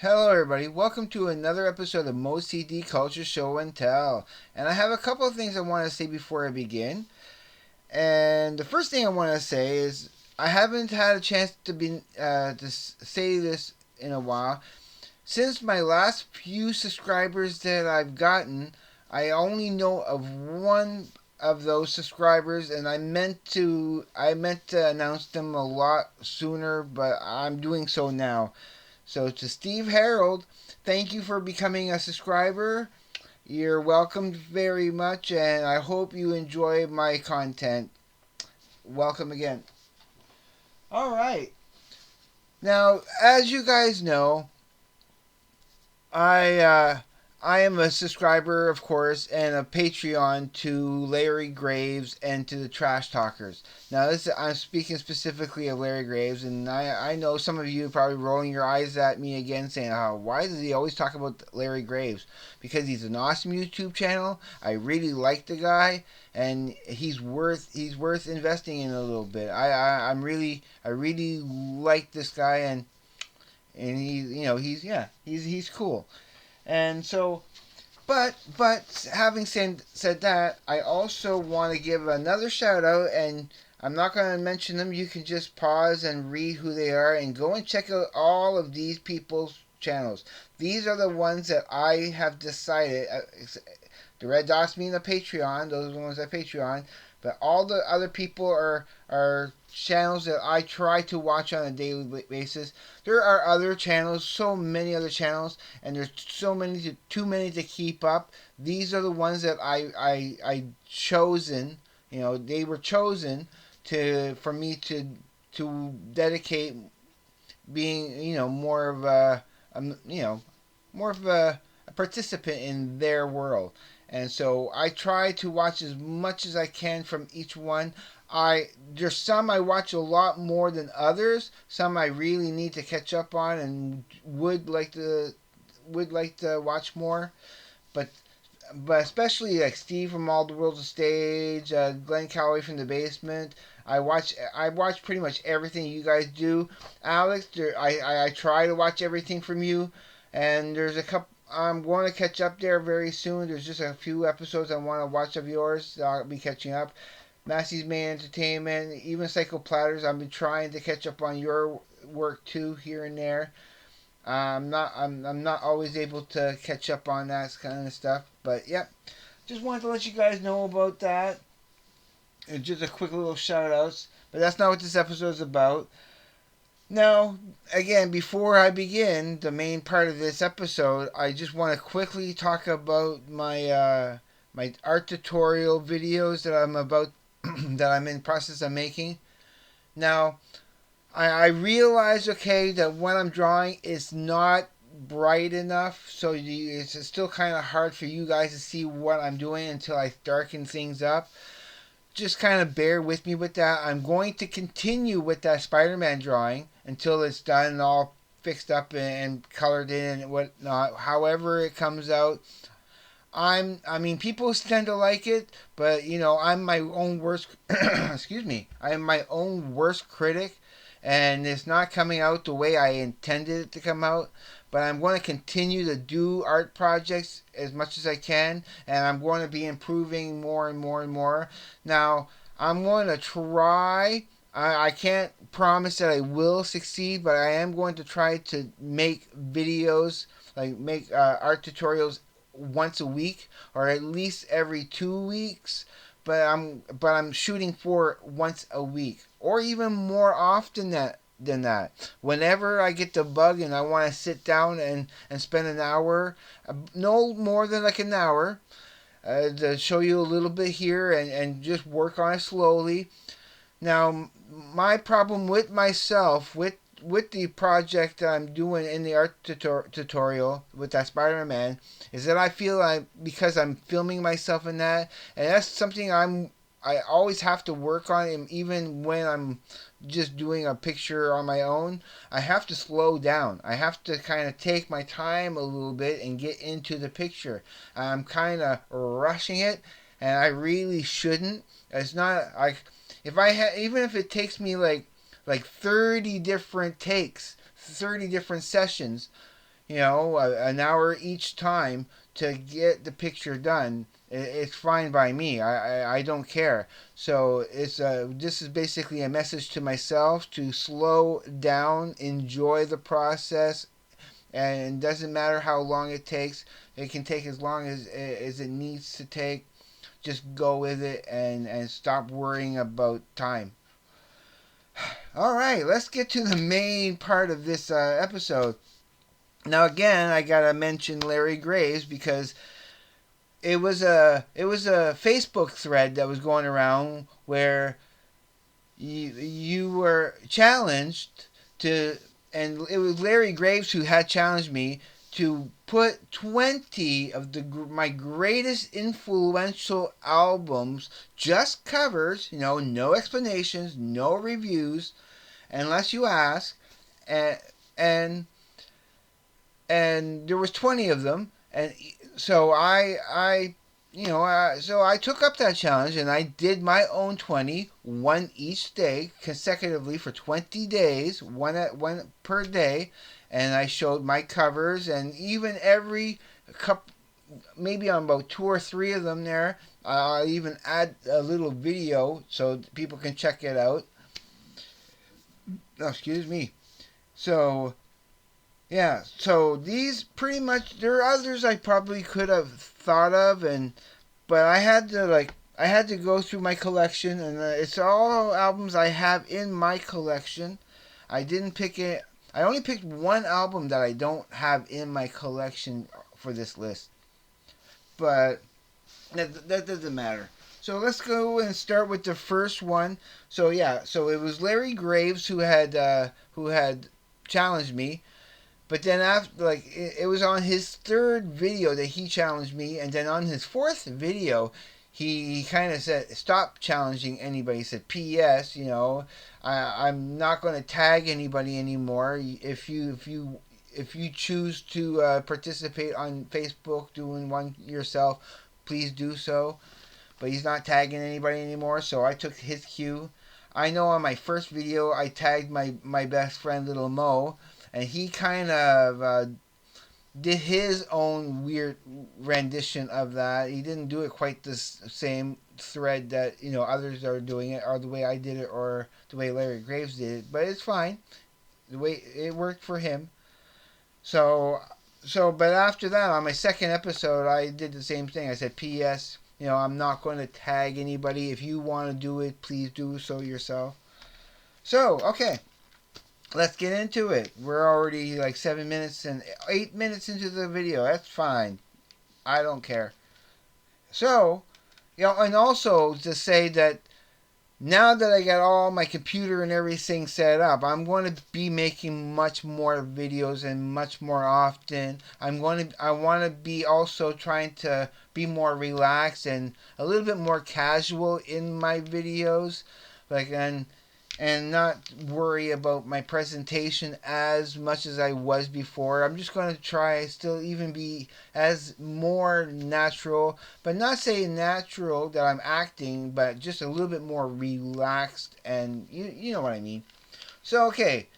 Hello, everybody. Welcome to another episode of Mo CD Culture Show and Tell. And I have a couple of things I want to say before I begin. And the first thing I want to say is I haven't had a chance to say this in a while. Since my last few subscribers that I've gotten, I only know of one of those subscribers, and I meant to announce them a lot sooner, but I'm doing so now. So to Steve Harold, thank you for becoming a subscriber. You're welcome very much, and I hope you enjoy my content. Welcome again. All right. Now, as you guys know, I uh, I am a subscriber, of course, and a Patreon to Larry Graves and to the Trash Talkers. Now, I'm speaking specifically of Larry Graves, and I know some of you are probably rolling your eyes at me again, saying, "Oh, why does he always talk about Larry Graves?" Because he's an awesome YouTube channel. I really like the guy, and he's worth investing in a little bit. I really like this guy, and he's cool. And so, but having said that, I also want to give another shout out, and I'm not going to mention them. You can just pause and read who they are, and go and check out all of these people's channels. These are the ones that I have decided. The red dots mean the Patreon. Those are the ones at Patreon. But all the other people are channels that I try to watch on a daily basis. There are other channels, so many other channels, and there's too many to keep up. These are the ones that I chosen. They were chosen for me to dedicate being more of um, you know a participant in their world. And so I try to watch as much as I can from each one. There's some I watch a lot more than others. Some I really need to catch up on and would like to watch more. But especially like Steve from All the World's a Stage, Glenn Calloway from the Basement. I watch pretty much everything you guys do. Alex, I try to watch everything from you, and there's a couple. I'm going to catch up there very soon. There's just a few episodes I want to watch of yours. So I'll be catching up. Massey's Main Entertainment, even Psycho Platters. I've been trying to catch up on your work too, here and there. I'm not always able to catch up on that kind of stuff, but yep. Just wanted to let you guys know about that. And just a quick little shout outs. But that's not what this episode is about. Now, again, before I begin the main part of this episode, I just want to quickly talk about my art tutorial videos that I'm about that I'm in process of making. Now, I realize, okay, that when I'm drawing, it's not bright enough, so it's still kind of hard for you guys to see what I'm doing until I darken things up. Just kind of bear with me with that. I'm going to continue with that Spider-Man drawing until it's done and all fixed up and colored in and whatnot. However it comes out, I mean, people tend to like it, but I'm my own worst. Excuse me. I am my own worst critic, and it's not coming out the way I intended it to come out. But I'm going to continue to do art projects as much as I can, and I'm going to be improving more and more and more. Now, I'm going to try. I can't promise that I will succeed, but I am going to try to make videos, like make art tutorials once a week or at least every 2 weeks. But I'm shooting for once a week or even more often than that. Whenever I get the bug and I want to sit down and spend an hour, no more than like an hour, to show you a little bit here and just work on it slowly. Now, my problem with myself, with the project that I'm doing in the art tutorial with that Spider-Man, is that I feel because I'm filming myself in that, and that's something I always have to work on, and even when I'm just doing a picture on my own, I have to slow down. I have to kind of take my time a little bit and get into the picture. I'm kind of rushing it, and I really shouldn't. It's not like even if it takes me like 30 different takes, 30 different sessions, an hour each time to get the picture done, it's fine by me. I don't care. So this is basically a message to myself to slow down, enjoy the process, and it doesn't matter how long it takes. It can take as long as it needs to take. Just go with it and stop worrying about time. All right, let's get to the main part of this episode. Now, again, I gotta mention Larry Graves because it was a Facebook thread that was going around where you were challenged to, and it was Larry Graves who had challenged me to put 20 of my greatest influential albums, just covers, no explanations, no reviews, unless you ask, and and and there was 20 of them, and so I took up that challenge and I did my own 20, one each day, consecutively for 20 days, one per day, and I showed my covers, and even every couple, maybe on about two or three of them there, I'll even add a little video so people can check it out. Oh, excuse me. So yeah, so these pretty much, there are others I probably could have thought of, but I had to go through my collection, and it's all albums I have in my collection. I didn't pick it. I only picked one album that I don't have in my collection for this list, but that doesn't matter. So let's go and start with the first one. So yeah, so it was Larry Graves who had challenged me. But then after, it was on his third video that he challenged me, and then on his fourth video, he kind of said, "Stop challenging anybody." He said, "P.S. I'm not going to tag anybody anymore. If you choose to participate on Facebook doing one yourself, please do so." But he's not tagging anybody anymore, so I took his cue. I know on my first video I tagged my best friend Little Mo, and he kind of did his own weird rendition of that. He didn't do it quite the same thread that others are doing it, or the way I did it, or the way Larry Graves did it. But it's fine. The way it worked for him. So but after that, on my second episode, I did the same thing. I said, "P.S. I'm not going to tag anybody. If you want to do it, please do so yourself." So, okay. Let's get into it. We're already like 7 minutes and 8 minutes into the video. That's fine. I don't care. So, and also to say that now that I got all my computer and everything set up, I'm going to be making much more videos and much more often. I want to be also trying to be more relaxed and a little bit more casual in my videos, and not worry about my presentation as much as I was before. I'm just going to try still even be as more natural, but not say natural that I'm acting, but just a little bit more relaxed, and you know what I mean. So, okay,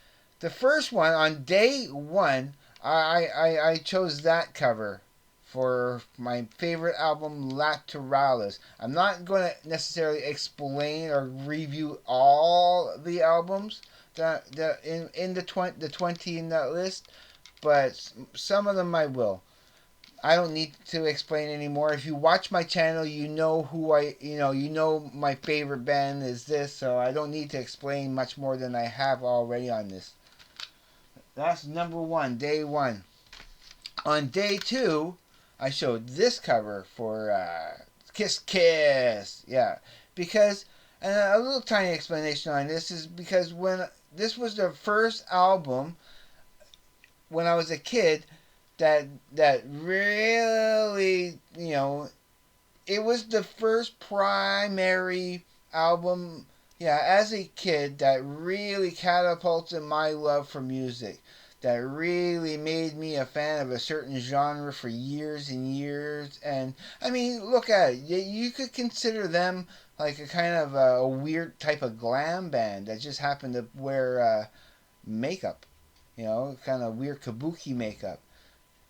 the first one, on day one, I chose that cover for my favorite album, Lateralis. I'm not going to necessarily explain or review all the albums that in the 20 in that list, but some of them I will. I don't need to explain anymore. If you watch my channel, you know my favorite band is this, so I don't need to explain much more than I have already on this. That's number one, day one. On day two, I showed this cover for Kiss Kiss. Yeah. Because, and a little tiny explanation on this is because when this was the first album when I was a kid that really, it was the first primary album, as a kid that really catapulted my love for music, that really made me a fan of a certain genre for years and years. And I mean, look at it. You could consider them like a kind of a weird type of glam band that just happened to wear makeup, kind of weird kabuki makeup.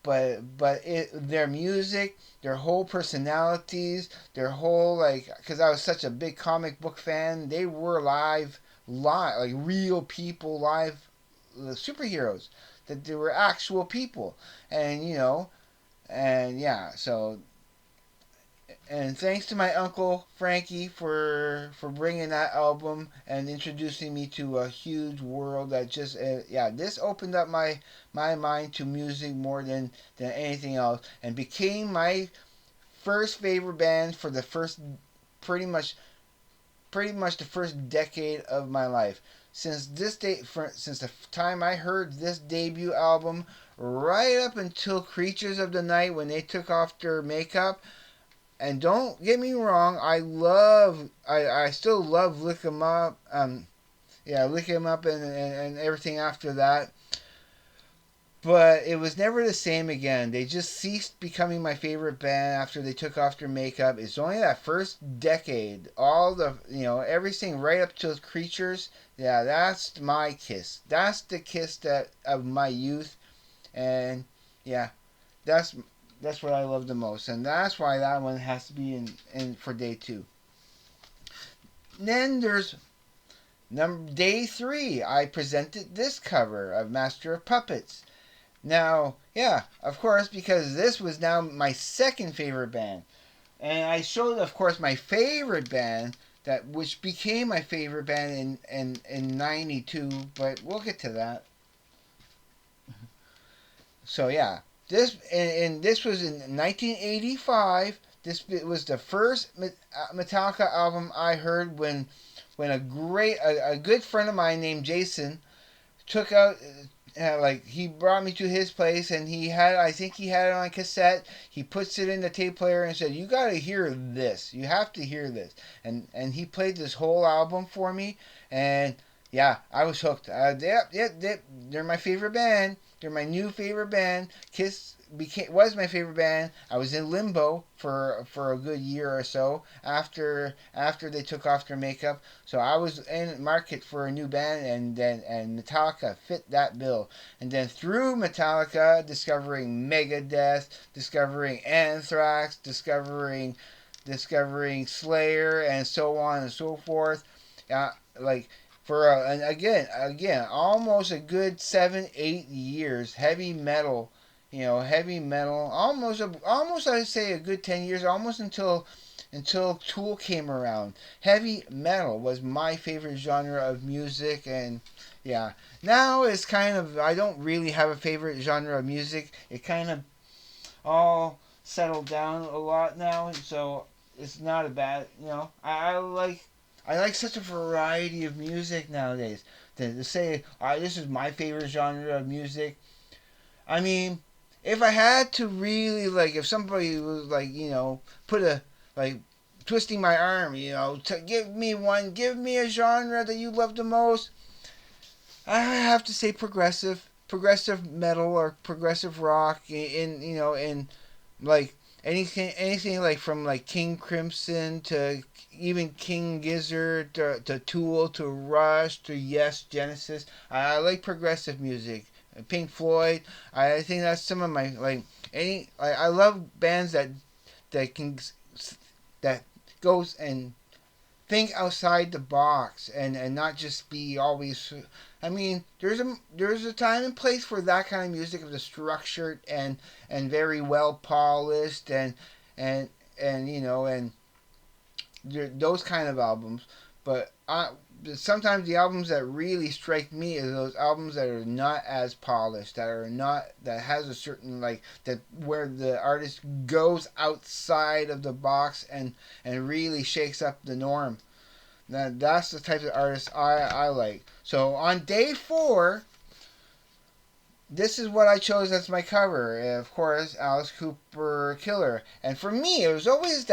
their music, their whole personalities, their whole like, because I was such a big comic book fan, they were live like real people, live superheroes, that they were actual people, and and yeah, so and thanks to my uncle Frankie for bringing that album and introducing me to a huge world that just yeah, this opened up my mind to music more than anything else, and became my first favorite band for the first pretty much the first decade of my life. Since the time I heard this debut album, right up until Creatures of the Night, when they took off their makeup. And don't get me wrong, I still love Lick 'em Up. Yeah, Lick 'em Up and everything after that. But it was never the same again. They just ceased becoming my favorite band after they took off their makeup. It's only that first decade, all the everything right up to Creatures. Yeah, that's my Kiss. That's the Kiss that of my youth, and yeah, that's that's what I love the most, and that's why that one has to be in for day 2. Then there's day 3. I presented this cover of Master of Puppets. Now, yeah, of course, because this was now my second favorite band, and I showed, of course, my favorite band which became my favorite band in '92, but we'll get to that. So yeah, this was in 1985. This was the first Metallica album I heard when a good friend of mine named Jason took out like he brought me to his place, and I think he had it on cassette. He puts it in the tape player and said, "You got to hear this. You have to hear this." And he played this whole album for me, and yeah, I was hooked. They're my favorite band. They're my new favorite band. Kiss was my favorite band. I was in limbo for a good year or so after they took off their makeup. So I was in market for a new band, and Metallica fit that bill. And then through Metallica, discovering Megadeth, discovering Anthrax, discovering Slayer, and so on and so forth. Like for and again, almost a good 7-8 years, heavy metal. Heavy metal. Almost I'd say a good 10 years, almost until Tool came around. Heavy metal was my favorite genre of music, and yeah, now it's kind of, I don't really have a favorite genre of music. It kind of all settled down a lot now, so it's not a bad. I like such a variety of music nowadays. To say, this is my favorite genre of music. I mean, if I had to really, like, if somebody was like, put a, like, twisting my arm, to give me a genre that you love the most, I have to say progressive metal or progressive rock in like anything like from like King Crimson to even King Gizzard to Tool to Rush to Yes, Genesis. I like progressive music. Pink Floyd. I think that's some of my like any. I love bands that can that goes and think outside the box and not just be always. I mean, there's a time and place for that kind of music, of the structured and very well polished and and those kind of albums. But sometimes the albums that really strike me are those albums that are not as polished, that has a certain like that where the artist goes outside of the box and really shakes up the norm. That's the type of artist I like. So on day 4, this is what I chose as my cover. Of course, Alice Cooper, Killer. And for me, it was always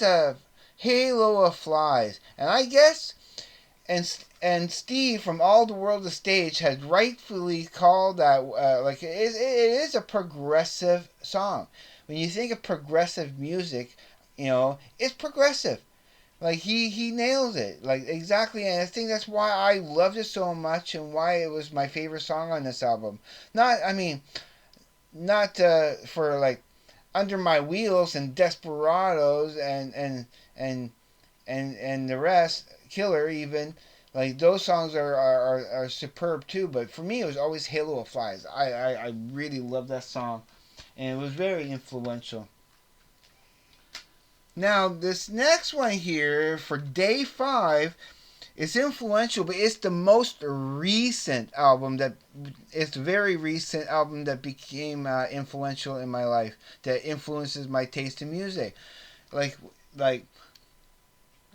a halo of flies. And I guess, and Steve from All the World of Stage has rightfully called that like it is a progressive song. When you think of progressive music, it's progressive. Like he nails it, like exactly, and I think that's why I loved it so much and why it was my favorite song on this album. Not, I mean, not for like Under My Wheels and Desperados and the rest, Killer even. Like those songs are superb too, but for me it was always Halo of Flies. I really love that song, and it was very influential. Now this next one here for day 5, it's influential, but it's the most recent album that it's a very recent album that became influential in my life, that influences my taste in music. Like like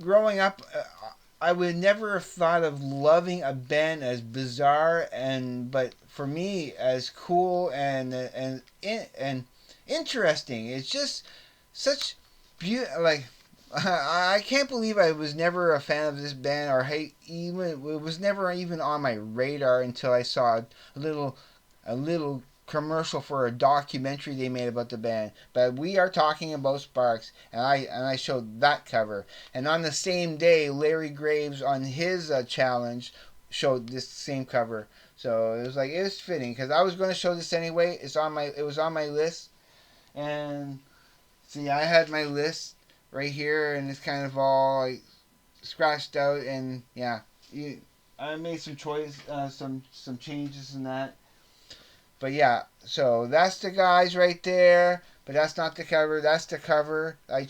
growing up, I would never have thought of loving a band as bizarre and but for me as cool and interesting. It's just such like I can't believe I was never a fan of this band or hey even it was never even on my radar until I saw a little commercial for a documentary they made about the band. But we are talking about Sparks, and I showed that cover. And on the same day, Larry Graves on his challenge showed this same cover. So it was like it was fitting because I was going to show this anyway. It was on my list, and see I had my list right here, and it's kind of all like scratched out, and yeah, I made some some changes in that. But yeah, so that's the guys right there. But that's not the cover. That's the cover I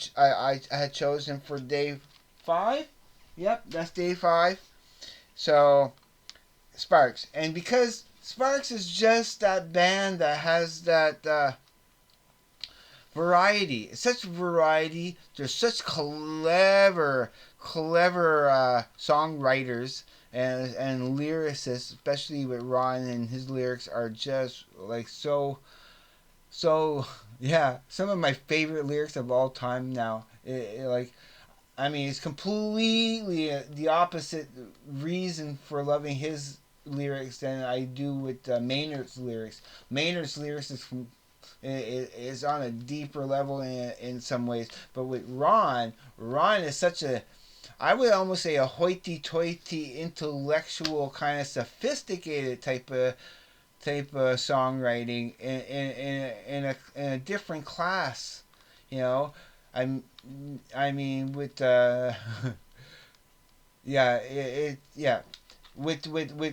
had chosen for day 5. Yep, that's day 5. So Sparks, and because Sparks is just that band that has that variety. It's such variety. There's such clever songwriters and lyricists, especially with Ron, and his lyrics are just like so yeah. Some of my favorite lyrics of all time now. Like I mean, it's completely the opposite reason for loving his lyrics than I do with Maynard's lyrics. Maynard's lyrics is on a deeper level in some ways, but with Ron is such a I would almost say a hoity-toity, intellectual, kind of sophisticated type of songwriting in a different class, you know. I'm I mean with yeah yeah with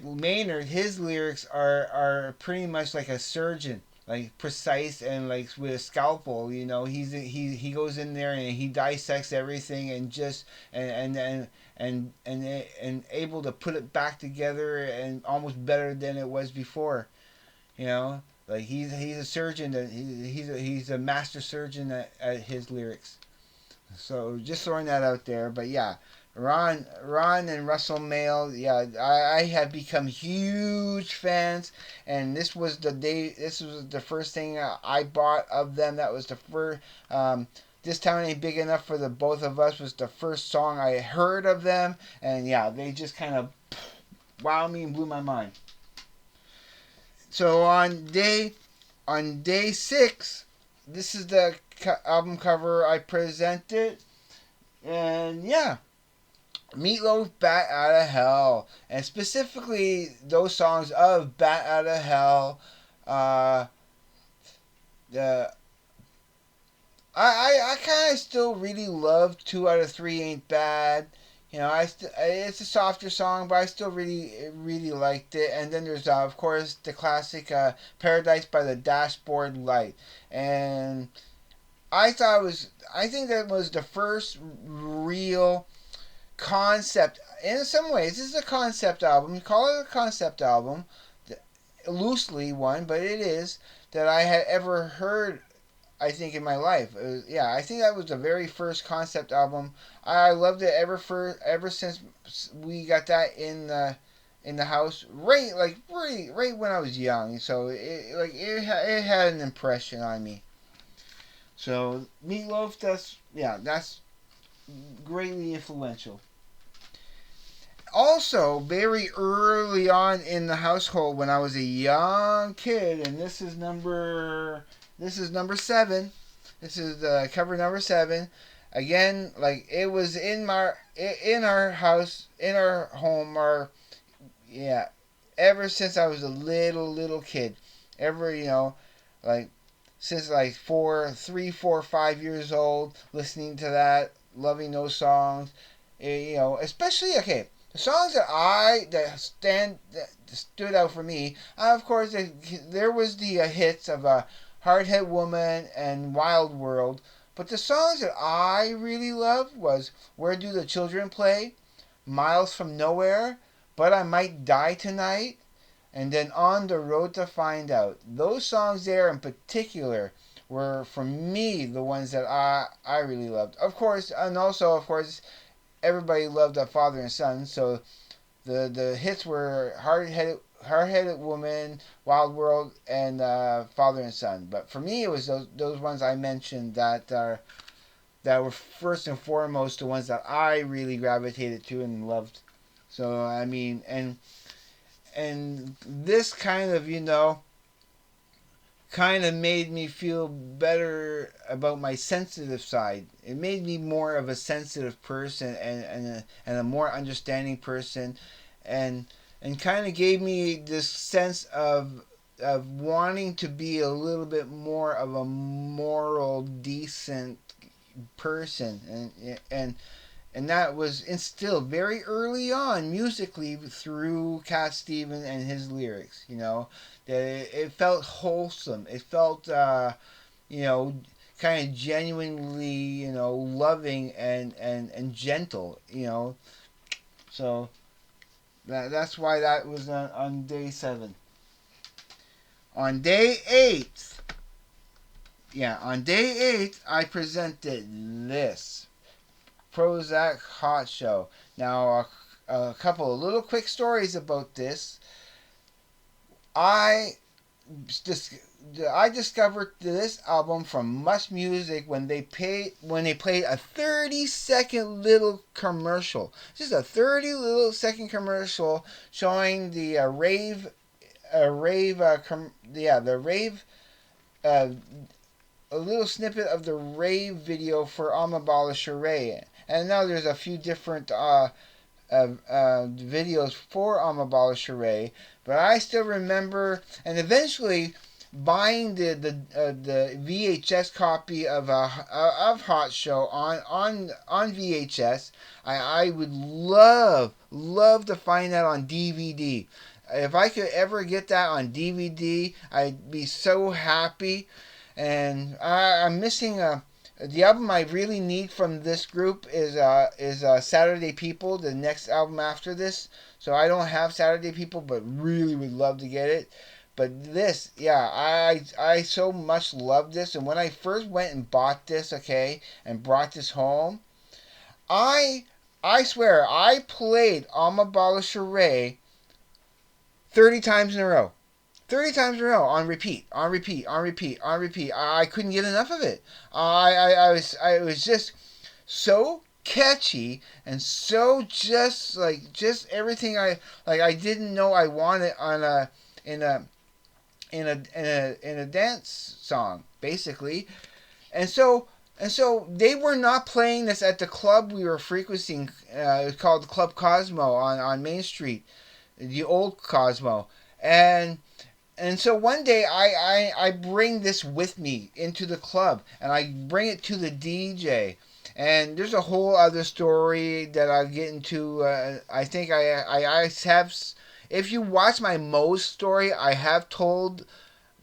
Maynard, his lyrics are pretty much like a surgeon, like precise and like with a scalpel. You know, he goes in there and he dissects everything and just and able to put it back together and almost better than it was before. You know, like he's a surgeon. He's a master surgeon at his lyrics. So just throwing that out there. But yeah, Ron and Russell Mael. Yeah, I have become huge fans, and this was the day. This was the first thing I bought of them. That was the first. This town ain't big enough for the both of us was the first song I heard of them, and yeah, they just kind of wowed me and blew my mind. So on day 6, this is the album cover I presented, and yeah, Meatloaf, Bat Out of Hell, and specifically those songs of Bat Out of Hell. Uh, the I kind of still really love 2 out of 3 Ain't Bad. You know, it's a softer song, but I still really liked it. And then there's of course the classic Paradise by the Dashboard Light, and I think that was the first real concept. In some ways, this is a concept album. You call it a concept album, loosely one, but it is that I had ever heard. I think in my life, yeah, I think that was the very first concept album. I loved it ever since we got that in the house. Right when I was young. So it had an impression on me. So Meatloaf, that's greatly influential. Also, very early on in the household when I was a young kid, and this is number 7. This is the cover number 7. Again, like it was in our house, in our home, yeah, ever since I was a little kid. Ever, like since like 5 years old, listening to that, loving those songs. Especially okay. The songs that stood out for me, of course, there was the hits of Hard-Headed Woman and Wild World, but the songs that I really loved was Where Do the Children Play, Miles from Nowhere, But I Might Die Tonight, and then On the Road to Find Out. Those songs there in particular were, for me, the ones that I really loved. Of course, and also, of course, everybody loved Father and Son, so the hits were Hard-Headed Woman, Wild World, and Father and Son. But for me, it was those ones I mentioned that were first and foremost the ones that I really gravitated to and loved. So I mean, and this kind of made me feel better about my sensitive side. It made me more of a sensitive person and a more understanding person, and kind of gave me this sense of wanting to be a little bit more of a moral, decent person, and that was instilled very early on musically through Cat Stevens and his lyrics. That it felt wholesome. It felt kind of genuinely loving and gentle. So that's why that was on day 7. On day 8. Yeah, on day 8, I presented this PROZZAK Hot Show. Now, a couple of little quick stories about this. I discovered this album from Much Music when they played a 30-second little commercial. Just a 30-second commercial showing the rave, a little snippet of the rave video for Amabala Sheree. And now there's a few different videos for Amabala Sheree, but I still remember, and eventually buying the VHS copy of Hot Show on VHS. I would love to find that on DVD. If I could ever get that on DVD, I'd be so happy. And I'm missing the album I really need from this group is Saturday People, the next album after this. So I don't have Saturday People, but really would love to get it. But this, yeah, I so much love this. And when I first went and bought this, okay, and brought this home, I swear I played Amabala Sheree 30 times in a row. 30 times in a row, on repeat. I couldn't get enough of it. I was just so catchy and so just everything I didn't know I wanted in a dance song, basically. And so they were not playing this at the club we were frequenting. It was called Club Cosmo on Main Street, the old Cosmo. And so one day I bring this with me into the club, and I bring it to the DJ. And there's a whole other story that I'll get into. I think I have, if you watch my Moe's story, I have told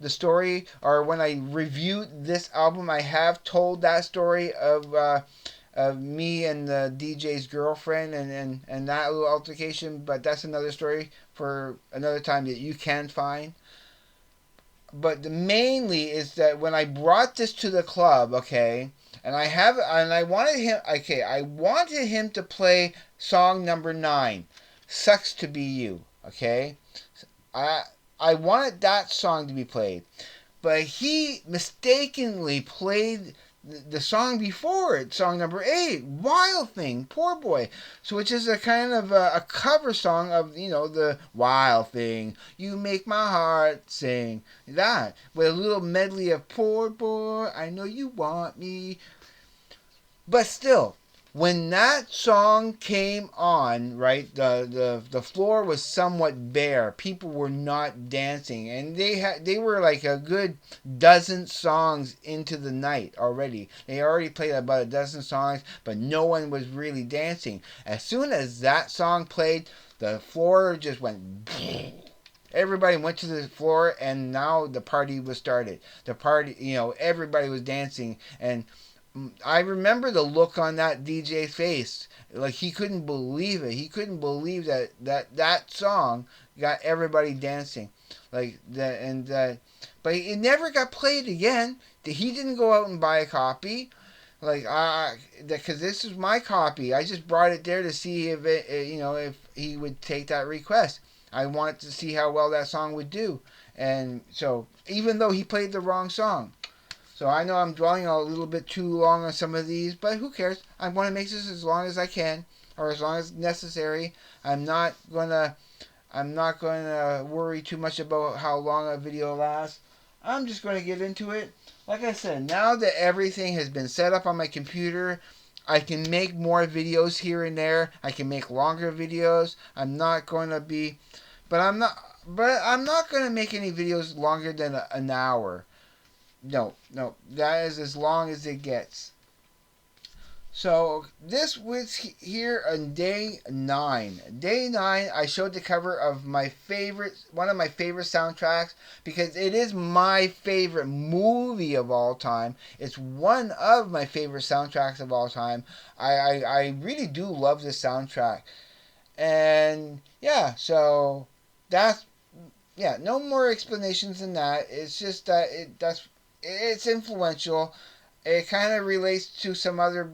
the story, or when I reviewed this album, I have told that story of me and the DJ's girlfriend and that little altercation. But that's another story for another time that you can find. But mainly is that when I brought this to the club, okay, I wanted him to play song number 9, Sucks to Be You, okay? I wanted that song to be played. But he mistakenly played the song before it, song number 8, Wild Thing, Poor Boy. So which is a kind of a cover song of, the Wild Thing, You Make My Heart Sing, that, with a little medley of Poor Boy, I Know You Want Me. But still, when that song came on, right, the floor was somewhat bare. People were not dancing, and they were like a good dozen songs into the night already. They already played about a dozen songs, but no one was really dancing. As soon as that song played, the floor just went. Everybody went to the floor, and now the party was started. The party, everybody was dancing, and I remember the look on that DJ's face. Like, he couldn't believe it. He couldn't believe that song got everybody dancing. Like that, and but it never got played again. He didn't go out and buy a copy. Like, because this is my copy. I just brought it there to see if if he would take that request. I wanted to see how well that song would do. And so, even though he played the wrong song. So I know I'm dwelling a little bit too long on some of these, but who cares? I want to make this as long as I can, or as long as necessary. I'm not gonna worry too much about how long a video lasts. I'm just going to get into it. Like I said, now that everything has been set up on my computer, I can make more videos here and there. I can make longer videos. I'm not going to make any videos longer than an hour. No, that is as long as it gets. So this was here on day 9. Day 9, I showed the cover of one of my favorite soundtracks, because it is my favorite movie of all time. It's one of my favorite soundtracks of all time. I really do love this soundtrack. And yeah, so no more explanations than that. It's just that it's influential. It kind of relates to some other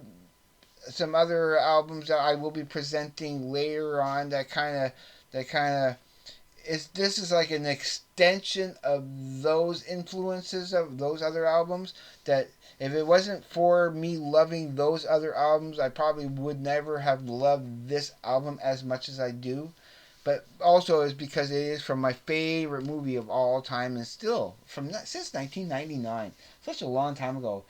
albums that I will be presenting later on. This is like an extension of those influences of those other albums. That if it wasn't for me loving those other albums, I probably would never have loved this album as much as I do. But also is because it is from my favorite movie of all time, and still since 1999, such a long time ago.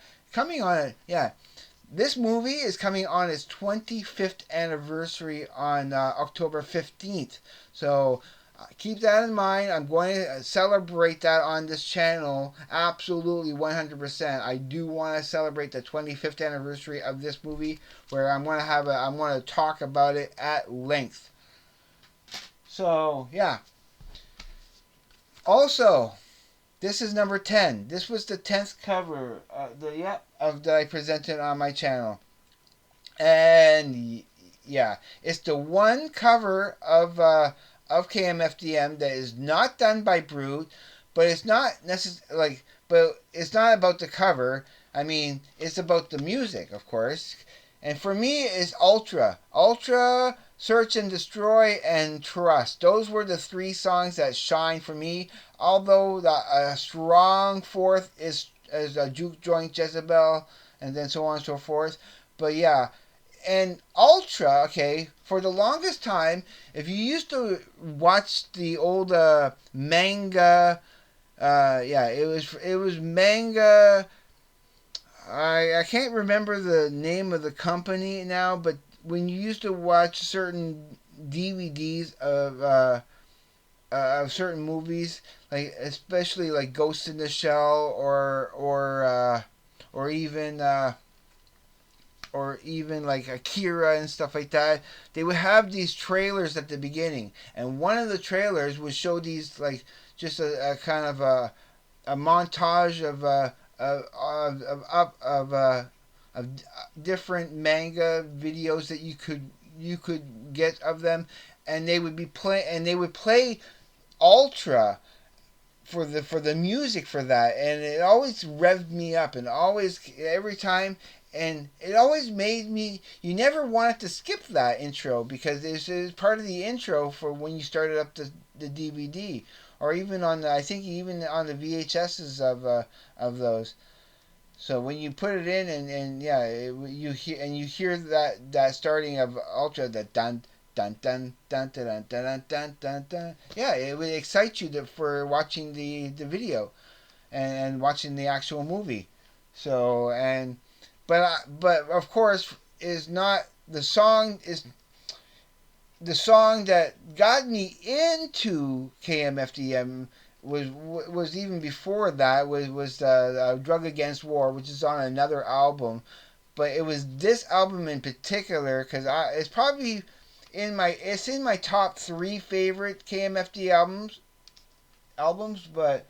This movie is coming on its 25th anniversary on October 15th. So keep that in mind. I'm going to celebrate that on this channel. Absolutely 100%. I do want to celebrate the 25th anniversary of this movie, where I'm going to talk about it at length. So, yeah. Also, this is number 10. This was the 10th cover that I presented on my channel. And yeah, it's the one cover of KMFDM that is not done by Brute, but it's not but it's not about the cover. I mean, it's about the music, of course. And for me, it's Ultra, Search and Destroy, and Trust. Those were the 3 songs that shine for me. Although a strong fourth is a Juke Joint Jezebel, and then so on and so forth. But yeah, and Ultra, okay, for the longest time, if you used to watch the old manga, it was manga. I can't remember the name of the company now, but when you used to watch certain DVDs of certain movies, like especially like Ghost in the Shell or even like Akira and stuff like that, they would have these trailers at the beginning, and one of the trailers would show these like just a kind of a montage of different manga videos that you could get of them, and they would play Ultra for the music for that, and it always revved me up, and every time, and it always made me, you never wanted to skip that intro, because it's part of the intro for when you started up the DVD, or even I think even on the VHSs of those. So when you put it in, you hear that starting of Ultra, that dun dun dun dun dun dun dun dun dun. Yeah, it would excite you for watching the video, and watching the actual movie. So but of course, is not the song is the song that got me into KMFDM was even before that was Drug Against War, which is on another album, but it was this album in particular because it's probably in my top 3 favorite KMFD albums, but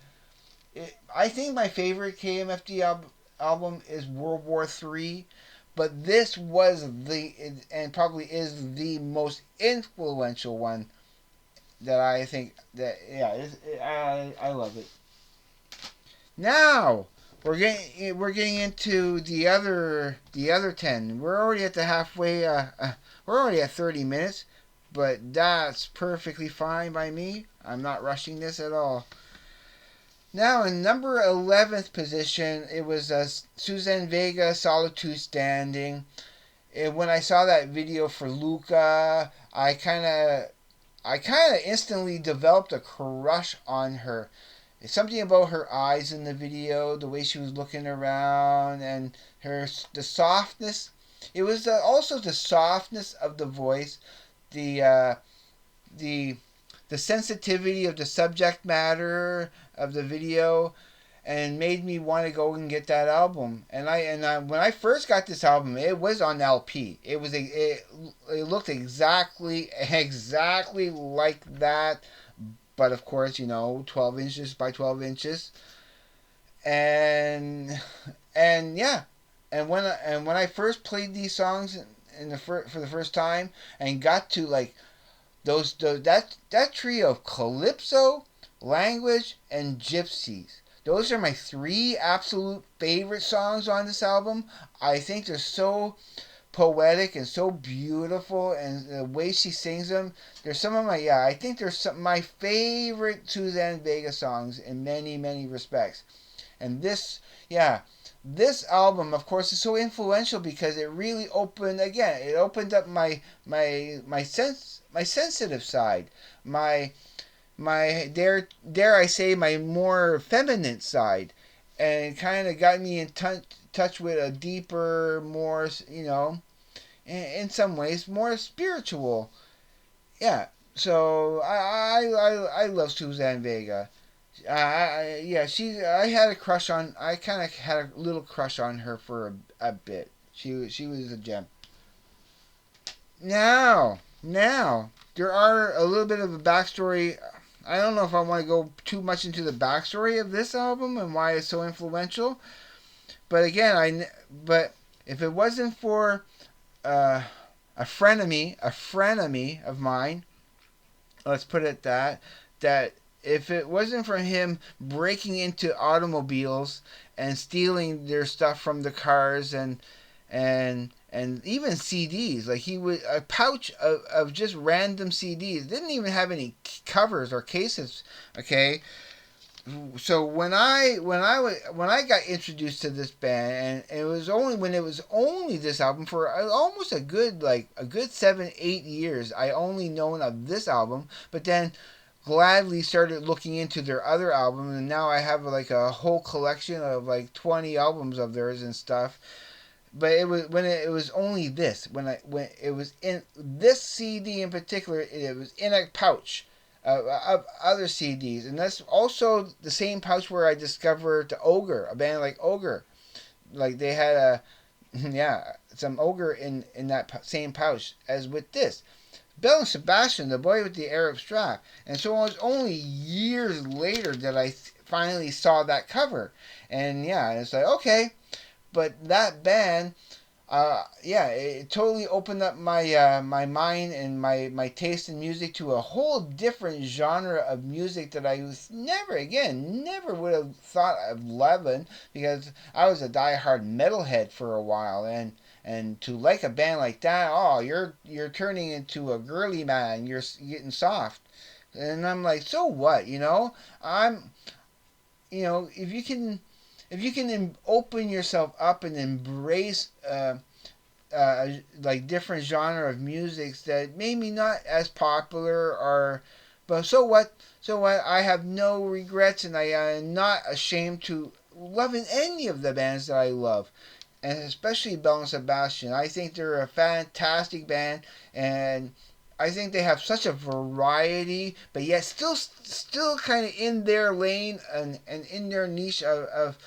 I think my favorite KMFD album is World War III, but this was and probably is the most influential one that I think that I love it. Now we're getting into the other 10. We're already at the halfway. We're already at 30 minutes, but that's perfectly fine by me. I'm not rushing this at all. Now, in number 11th position, it was Suzanne Vega, Solitude Standing. When I saw that video for Luca, I kind of instantly developed a crush on her. It's something about her eyes in the video, the way she was looking around, and the softness. It was also the softness of the voice, the sensitivity of the subject matter of the video, and made me want to go and get that album. And when I first got this album, it was on LP. It looked exactly like that, but of course, 12 inches by 12 inches, and yeah, and when I first played these songs for the first time and got to like that trio of Calypso, Language, and Gypsies. Those are my 3 absolute favorite songs on this album. I think they're so poetic and so beautiful, and the way she sings them. They're some of I think they're my favorite Suzanne Vega songs in many, many respects. And this album, of course, is so influential because it really opened up my sensitive side, my dare I say my more feminine side, and kind of got me in touch with a deeper, more in some ways more spiritual. Yeah, so I love Suzanne Vega. I had a crush on. I kind of had a little crush on her for a bit. She was a gem. Now, there are a little bit of a backstory. I don't know if I want to go too much into the backstory of this album and why it's so influential. But again, but if it wasn't for a frenemy of mine, let's put it that if it wasn't for him breaking into automobiles and stealing their stuff from the cars and even CDs, like he would a pouch of just random CDs, didn't even have any covers or cases. Okay, so when I got introduced to this band, and it was only this album for almost a good 7-8 years, I only known of this album, but then gladly started looking into their other album, and now I have like a whole collection of like 20 albums of theirs and stuff. But it was only this when it was in this CD in particular, it was in a pouch of other CDs, and that's also the same pouch where I discovered a band like Ogre. Like they had some Ogre in that same pouch as with this. Belle and Sebastian, the boy with the Arab strap. And so it was only years later that I finally saw that cover. And it's like, okay. But that band, it totally opened up my my mind and my taste in music to a whole different genre of music that I was never would have thought of loving, because I was a diehard metalhead for a while, and to like a band like that, you're turning into a girly man, you're getting soft, and I'm like, so what, if you can open yourself up and embrace like different genre of music that maybe not as popular, but so what? I have no regrets, and I am not ashamed to loving any of the bands that I love. and especially Belle and Sebastian. I think they're a fantastic band, and I think they have such a variety, but yet still kind of in their lane and in their niche of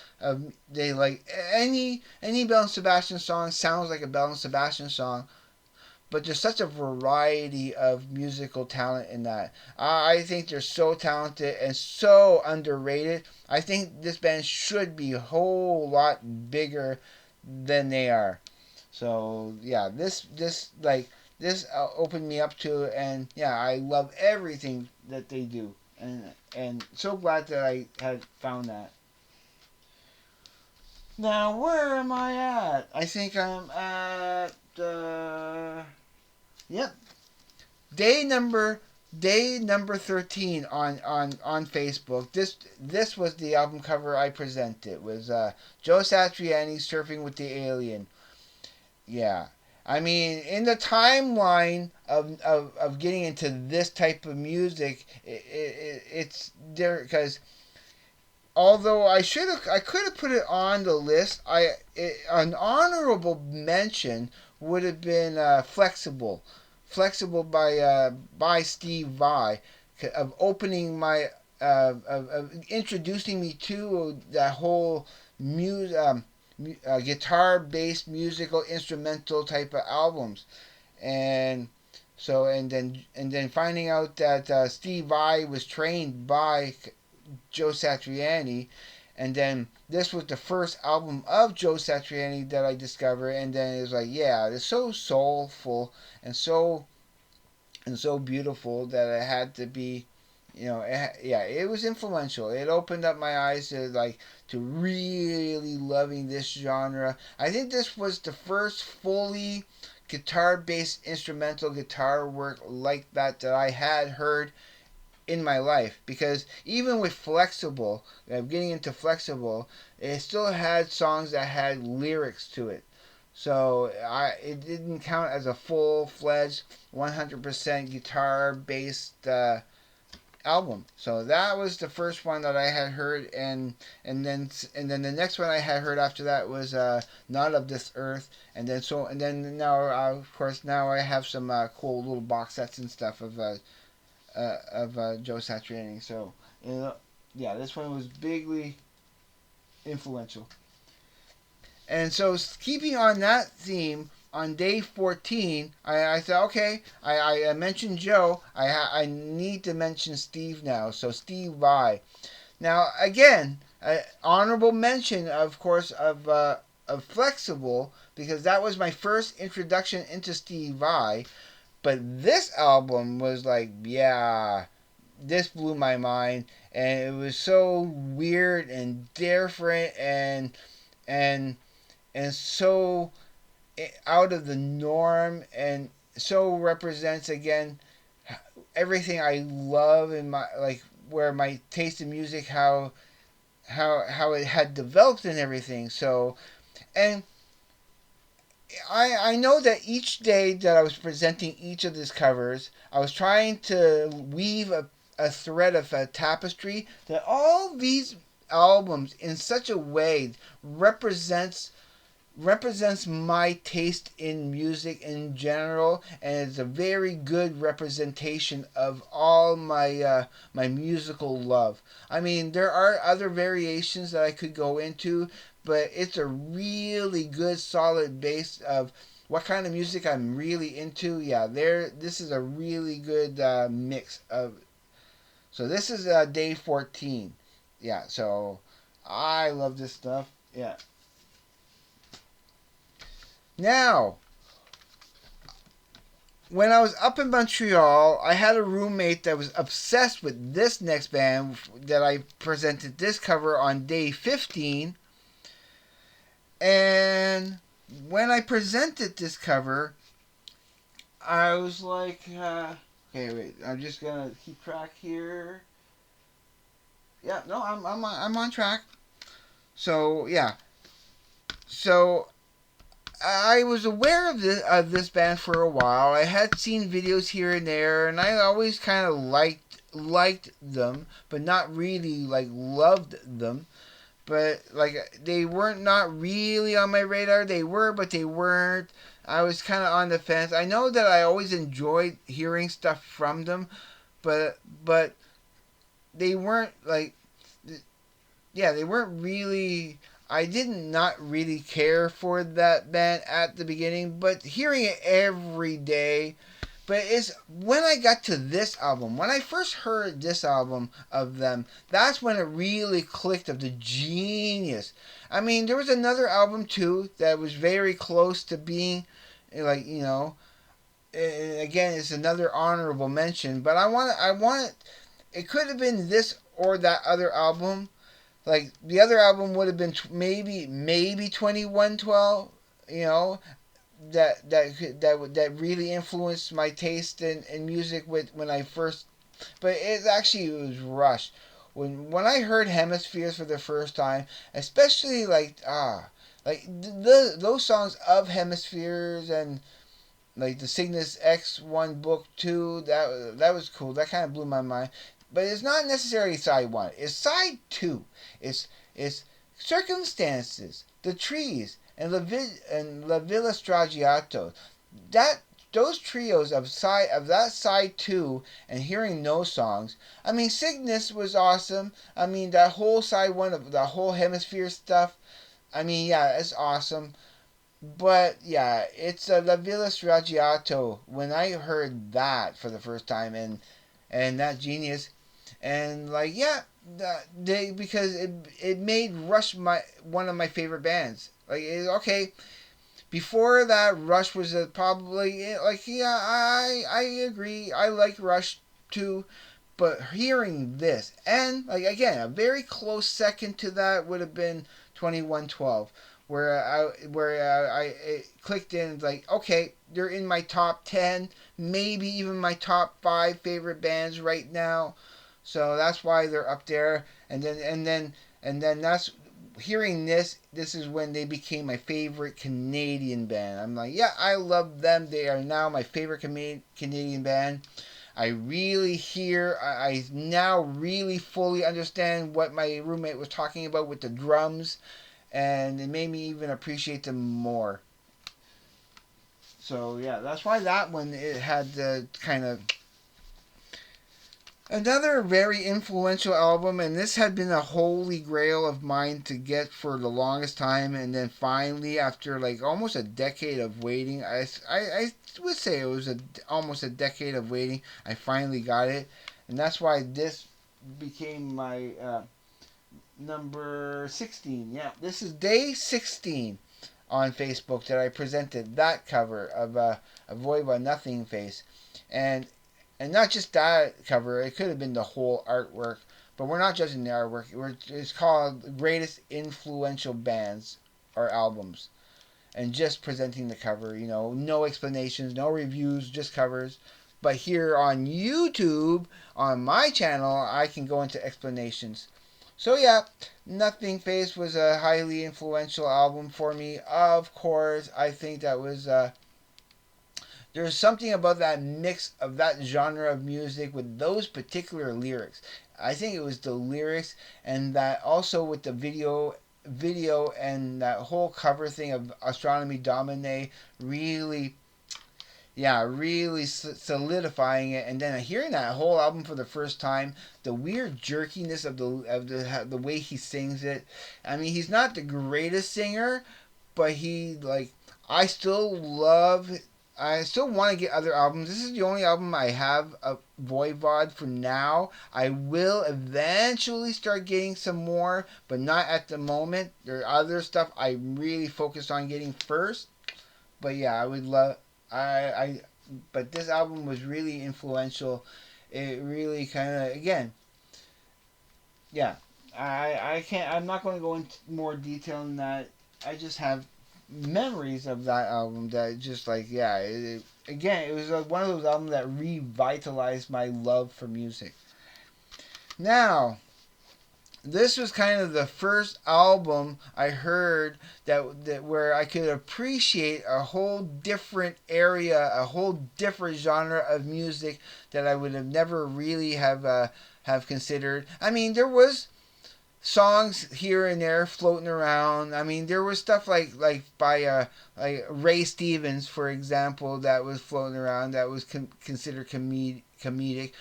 they like any Belle and Sebastian song sounds like a Belle and Sebastian song, but there's such a variety of musical talent in that. I think they're so talented and so underrated. I think this band should be a whole lot bigger than they are. So yeah, this opened me up to, and yeah, I love everything that they do, and so glad that I had found that. Now where am I at? I think I'm at yep, day number day number 13 on Facebook. This was the album cover I presented. It was Joe Satriani surfing with the alien. Yeah. I mean, in the timeline of getting into this type of music, it's there because although I could have put it on the list. An honorable mention would have been Flexible by Steve Vai, of opening my of introducing me to that whole music. Guitar based musical instrumental type of albums, and so and then finding out that Steve Vai was trained by Joe Satriani, and then this was the first album of Joe Satriani that I discovered, and then it was like, yeah, it's so soulful and so beautiful that it had to be, yeah, it was influential. It opened up my eyes to really loving this genre. I think this was the first fully guitar based instrumental guitar work like that I had heard in my life, because even with getting into Flexible, it still had songs that had lyrics to it. So it didn't count as a full fledged 100% guitar based album. So that was the first one that I had heard, and then the next one I had heard after that was Not of This Earth, and then now of course now I have some cool little box sets and stuff of Joe Satriani. So yeah, this one was bigly influential. And so keeping on that theme, on day 14, I thought, okay, I mentioned Joe. I need to mention Steve now. So Steve Vai. Now again, honorable mention, of course, of Flexible, because that was my first introduction into Steve Vai. But this album was like, yeah, this blew my mind, and it was so weird and different and and so out of the norm, and so represents again everything I love in my, like, where my taste in music, how it had developed and everything. So, and I know that each day that I was presenting each of these covers, I was trying to weave a thread of a tapestry that all these albums in such a way represents my taste in music in general, and it's a very good representation of all my musical love. I mean, there are other variations that I could go into, but it's a really good solid base of what kind of music I'm really into. Yeah, this is a really good mix of. So this is day 14. Yeah, so I love this stuff. Yeah. Now, when I was up in Montreal, I had a roommate that was obsessed with this next band that I presented this cover on day 15. And when I presented this cover, I was like, okay, wait, I'm just gonna keep track here. Yeah, no, I'm on track. So yeah, so I was aware of this band for a while. I had seen videos here and there, and I always kind of liked them, but not really like loved them. but like they weren't not really on my radar. They were, but they weren't. I was kind of on the fence. I know that I always enjoyed hearing stuff from them, but they weren't like, yeah, they weren't really. I did not really care for that band at the beginning, but hearing it every day. But it's when I got to this album, when I first heard this album of them, that's when it really clicked of the genius. I mean, there was another album too that was very close to being, like, again, it's another honorable mention. But I want, it could have been this or that other album. Like the other album would have been maybe 2112. You know, that really influenced my taste in music with when I first. But it was Rush. When I heard Hemispheres for the first time, especially those songs of Hemispheres and like the Cygnus X1 book 2, that was cool. That kind of blew my mind. But it's not necessarily side 1. It's side 2. It's Circumstances, The Trees, and La Villa Stragiato. That those trios of that side 2 and hearing those songs. I mean, Cygnus was awesome. I mean, that whole side 1 of the whole Hemisphere stuff. I mean, yeah, it's awesome. But yeah, it's La Villa Stragiato. When I heard that for the first time, and that genius, and like, yeah, because it made Rush one of my favorite bands. Like, okay, before that, Rush was probably like, yeah, I agree, I like Rush too, but hearing this, and like again, a very close second to that would have been 2112, where I it clicked in like, okay, they're in my top 10, maybe even my top 5 favorite bands right now. So that's why they're up there. And then that's hearing this. This is when they became my favorite Canadian band. I'm like, yeah, I love them. They are now my favorite Canadian band. I really hear. I now really fully understand what my roommate was talking about with the drums, and it made me even appreciate them more. So yeah, that's why that one it had the kind of. Another very influential album, and this had been a holy grail of mine to get for the longest time, and then finally, after like almost a decade of waiting, I would say it was almost a decade of waiting, I finally got it, and that's why this became my number 16. Yeah, this is day 16 on Facebook that I presented that cover of a Voivod Nothing Face, and not just that cover, it could have been the whole artwork, but we're not judging the artwork. It's called Greatest Influential Bands or Albums, and just presenting the cover. No explanations, no reviews, just covers. But here on YouTube, on my channel, I can go into explanations. So yeah, Nothing Face was a highly influential album for me. Of course, I think that was there's something about that mix of that genre of music with those particular lyrics. I think it was the lyrics, and that also with the video and that whole cover thing of Astronomy Domine really, yeah, really solidifying it. And then hearing that whole album for the first time, the weird jerkiness of the way he sings it. I mean, he's not the greatest singer, but I still want to get other albums. This is the only album I have of Voivod for now. I will eventually start getting some more, but not at the moment. There are other stuff I really focused on getting first. But yeah, I would love. But this album was really influential. It really kind of again. Yeah, I can't. I'm not going to go into more detail than that. I just have memories of that album that just like, yeah, again, it was one of those albums that revitalized my love for music. Now, this was kind of the first album I heard that where I could appreciate a whole different area, a whole different genre of music that I would have never really have considered. I mean, there was songs here and there floating around. I mean, there was stuff like by like Ray Stevens, for example, that was floating around that was considered comedic.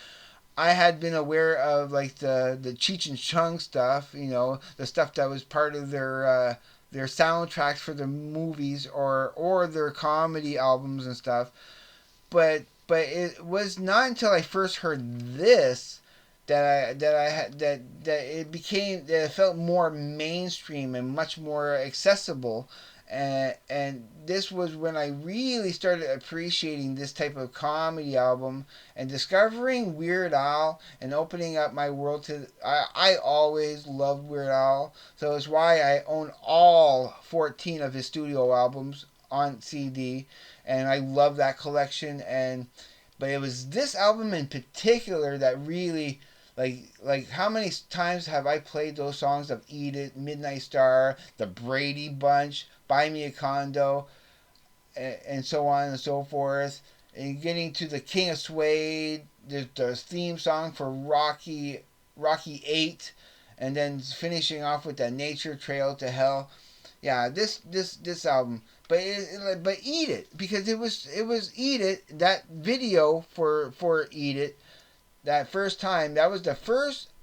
I had been aware of like the Cheech and Chong stuff, you know, the stuff that was part of their soundtracks for the movies or their comedy albums and stuff. But it was not until I first heard this that it became that it felt more mainstream and much more accessible. And this was when I really started appreciating this type of comedy album and discovering Weird Al and opening up my world to. I always loved Weird Al, so it's why I own all 14 of his studio albums on CD, and I love that collection. And but it was this album in particular that really like how many times have I played those songs of Eat It, Midnight Star, The Brady Bunch, Buy Me a Condo, and so on and so forth. And getting to the King of Suede, the theme song for Rocky 8, and then finishing off with that Nature Trail to Hell. Yeah, this album. But Eat It, because it was Eat It, that video for Eat It, that first time, that was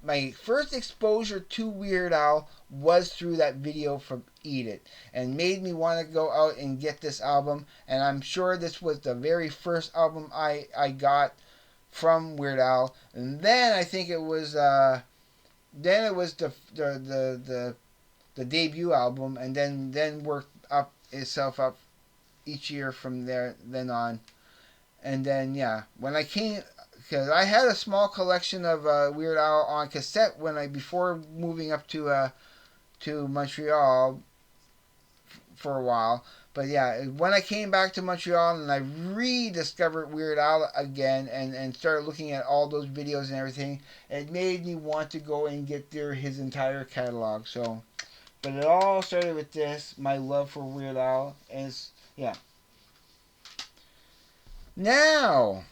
my first exposure to Weird Al was through that video from Eat It, and made me want to go out and get this album. And I'm sure this was the very first album I got from Weird Al. And then I think it was the debut album, and then worked up itself up each year from there then on. And then yeah, when I came, because I had a small collection of Weird Al on cassette before moving up to Montreal for a while. But yeah, when I came back to Montreal and I rediscovered Weird Al again and started looking at all those videos and everything, it made me want to go and get his entire catalog. So, but it all started with this, my love for Weird Al, and yeah. Now,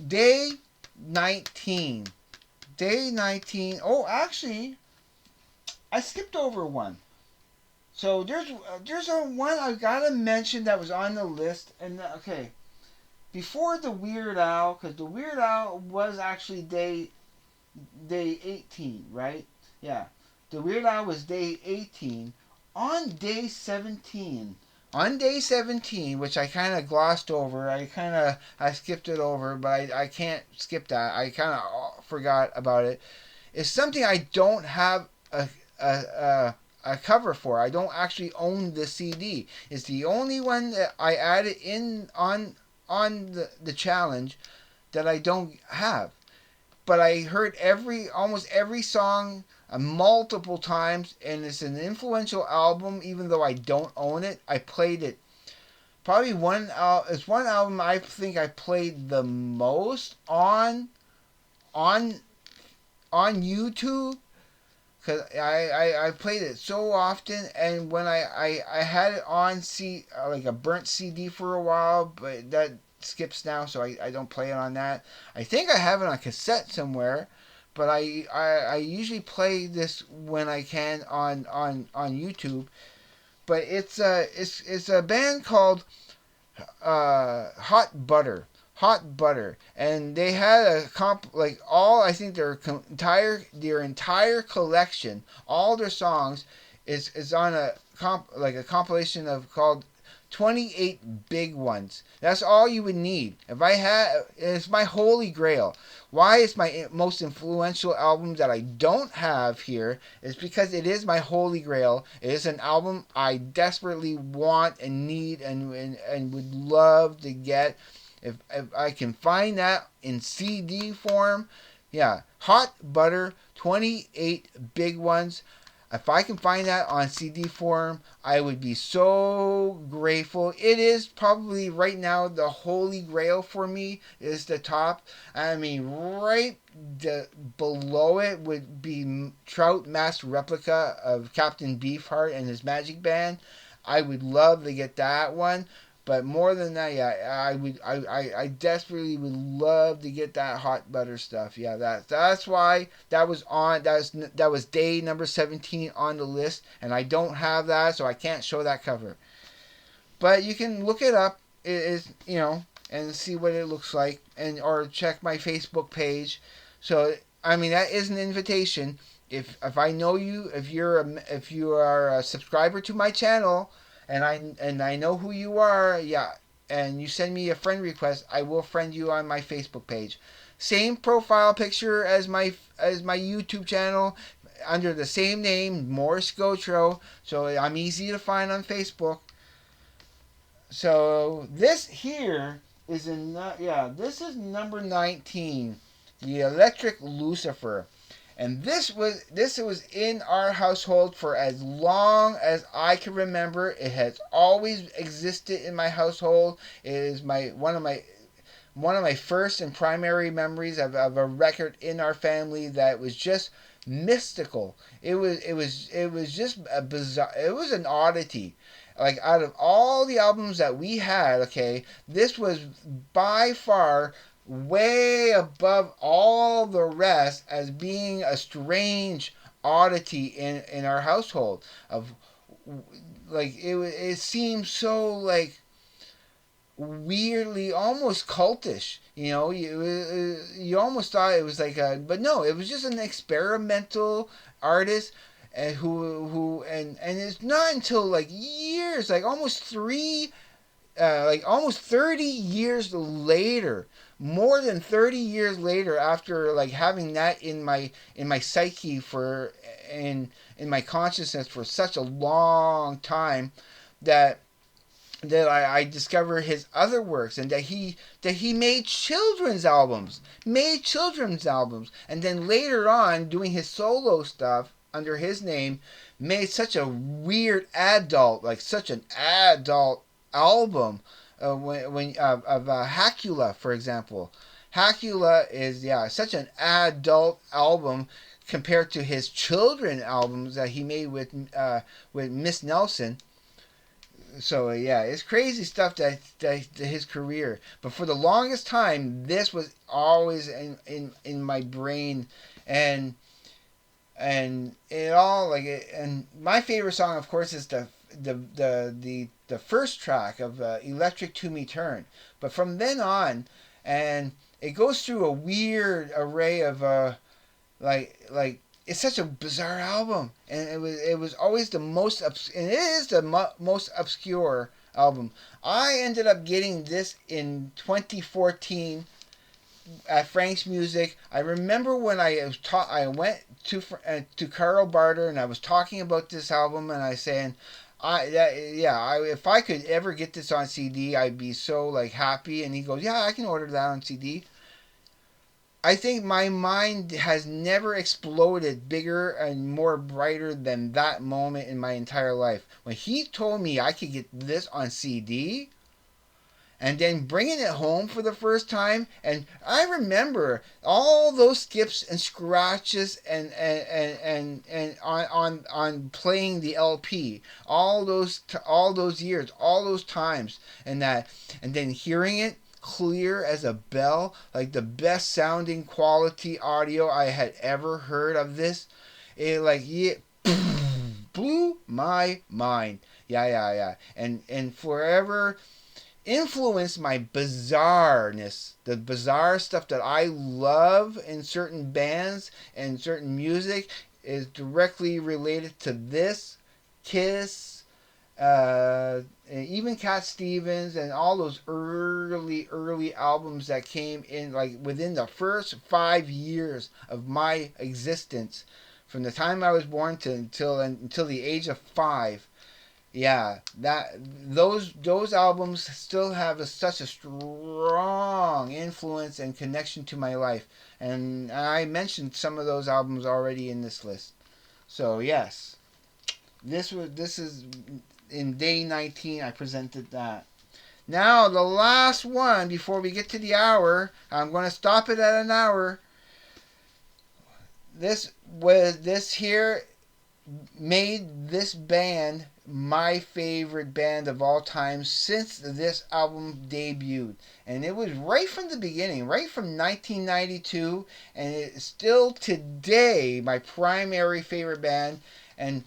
Day 19. Day 19. Oh, actually, I skipped over one. So there's a one I gotta mention that was on the list. And okay, before the Weird Al, because the Weird Al was actually day 18, right? Yeah, the Weird Al was day 18. On day 17. On day 17, which I kind of glossed over, I skipped it over, but I can't skip that. I kind of forgot about it. It's something I don't have a cover for. I don't actually own the CD. It's the only one that I added in on the challenge that I don't have. But I heard almost every song multiple times, and it's an influential album. Even though I don't own it, I played it. Probably it's one album I think I played the most on YouTube, because I played it so often. And when I had it on like a burnt CD for a while, but that skips now, so I don't play it on that. I think I have it on cassette somewhere, but I usually play this when I can on YouTube. But it's a band called Hot Butter. Hot Butter, and they had a I think their entire collection, all their songs is on a compilation of called 28 Big Ones. That's all you would need. It's my holy grail. Why it's my most influential album that I don't have here is because it is my holy grail. It is an album I desperately want and need and would love to get. If I can find that in CD form, yeah, Hot Butter, 28 Big Ones. If I can find that on CD form, I would be so grateful. It is probably right now the holy grail for me. Is the top. I mean, right below it would be Trout Masked Replica of Captain Beefheart and his Magic Band. I would love to get that one. But more than that, yeah, I desperately would love to get that hot butter stuff. Yeah, that's why that was day number 17 on the list, and I don't have that, so I can't show that cover. But you can look it up. It is, and see what it looks like, and or check my Facebook page. So I mean, that is an invitation. If I know you, if you are a subscriber to my channel, and I know who you are, yeah, and you send me a friend request, I will friend you on my Facebook page. Same profile picture as my YouTube channel, under the same name, Morris Gotro. So I'm easy to find on Facebook. So this here is this is number 19, the Electric Lucifer. And this was in our household for as long as I can remember. It has always existed in my household. It is one of my first and primary memories of a record in our family that was just mystical. It was just a bizarre. It was an oddity. Like, out of all the albums that we had, okay, this was by far way above all the rest as being a strange oddity in our household. Of like, it seemed so, like, weirdly almost cultish. You almost thought it was like but no, it was just an experimental artist, and and it's not until like years, like almost 30 years later, more than 30 years later, after like having that in my psyche for in my consciousness for such a long time, that I discover his other works, and that he made children's albums, and then later on, doing his solo stuff under his name, made such a weird such an adult album. Of Hackula, for example. Hackula is such an adult album compared to his children albums that he made with Miss Nelson. So it's crazy stuff that his career. But for the longest time, this was always in my brain, and it all like it. And my favorite song, of course, is the first track of Electric to Me Turn. But from then on, and it goes through a weird array of like it's such a bizarre album, and it was always the most and it is the most obscure album. I ended up getting this in 2014 at Frank's Music. I remember when I went to Carl Barter, and I was talking about this album, and I saying, if I could ever get this on CD, I'd be so like happy. And he goes, yeah, I can order that on CD. I think my mind has never exploded bigger and more brighter than that moment in my entire life. When he told me I could get this on CD, and then bringing it home for the first time, and I remember all those skips and scratches and on playing the LP, all those years, all those times, and then hearing it clear as a bell, like the best sounding quality audio I had ever heard of this. It blew my mind. And forever influenced my bizarreness, the bizarre stuff that I love in certain bands and certain music is directly related to this, Kiss, and even Cat Stevens, and all those early albums that came in like within the first 5 years of my existence, from the time I was born until the age of 5. Those albums still have such a strong influence and connection to my life, and I mentioned some of those albums already in this list. So yes, this is in day 19. I presented that. Now the last one before we get to the hour. I'm going to stop it at an hour. This here made this band my favorite band of all time since this album debuted. And it was right from the beginning, right from 1992, and it's still today my primary favorite band. And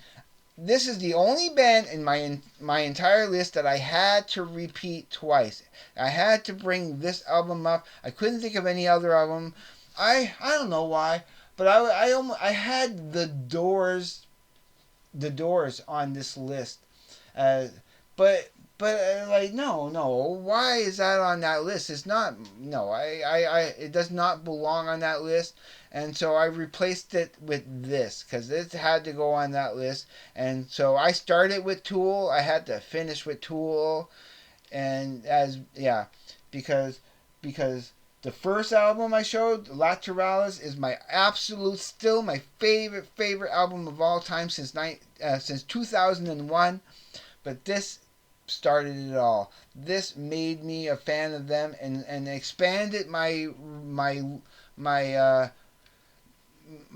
this is the only band in my entire list that I had to repeat twice. I had to bring this album up. I couldn't think of any other album. I don't know why, but I had the Doors on this list. Uh, but like no, why is that on that list? It's not, no, I it does not belong on that list, and so I replaced it with this because it had to go on that list. And so I started with Tool. I had to finish with Tool, and because because the first album I showed, Lateralis, is my absolute, still my favorite album of all time since 2001. But this started it all. This made me a fan of them and expanded my my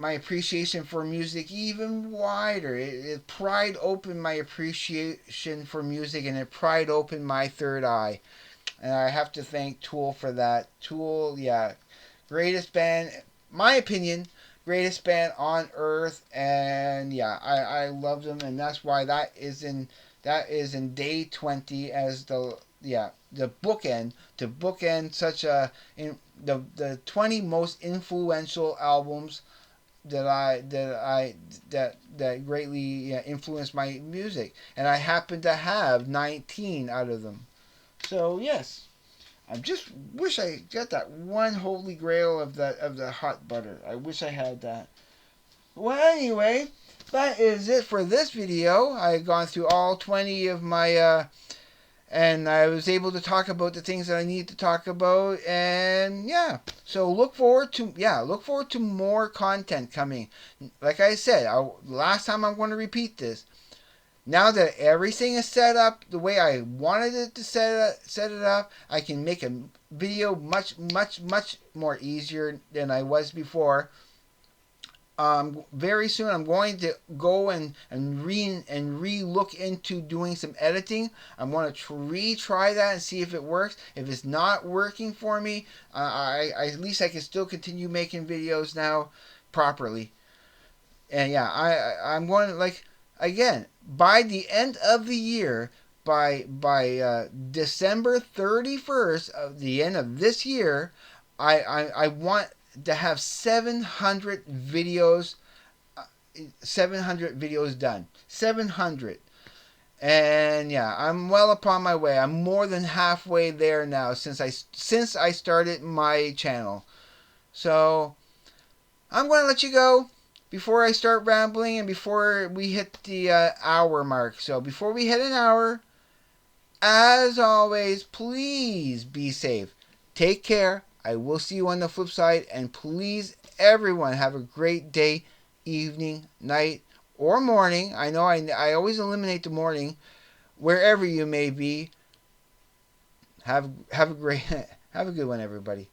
appreciation for music even wider. It pried open my appreciation for music, and it pried open my third eye. And I have to thank Tool for that. Tool, yeah, greatest band, my opinion, greatest band on earth. And yeah, I love them, and that's why that is in day 20 as the bookend, to bookend such a in the 20 most influential albums that greatly influenced my music, and I happen to have 19 out of them. So yes, I just wish I got that one holy grail of the hot butter. I wish I had that. Well, anyway, that is it for this video. I've gone through all 20 of my and I was able to talk about the things that I need to talk about. And yeah, so look forward to more content coming. Like I said, last time, I'm going to repeat this. Now that everything is set up the way I wanted it to set it up, I can make a video much more easier than I was before. Very soon I'm going to go and re-look into doing some editing. I'm going to retry that and see if it works. If it's not working for me, at least I can still continue making videos now properly. And yeah, I'm going to, like, again, by the end of the year, by December 31st, of the end of this year, I want to have 700 videos done. 700. And yeah, I'm well upon my way. I'm more than halfway there now since I started my channel. So I'm going to let you go before I start rambling and before we hit the hour mark. So before we hit an hour, as always, please be safe. Take care. I will see you on the flip side. And please, everyone, have a great day, evening, night, or morning. I know I always eliminate the morning. Wherever you may be, have a great have a good one, everybody.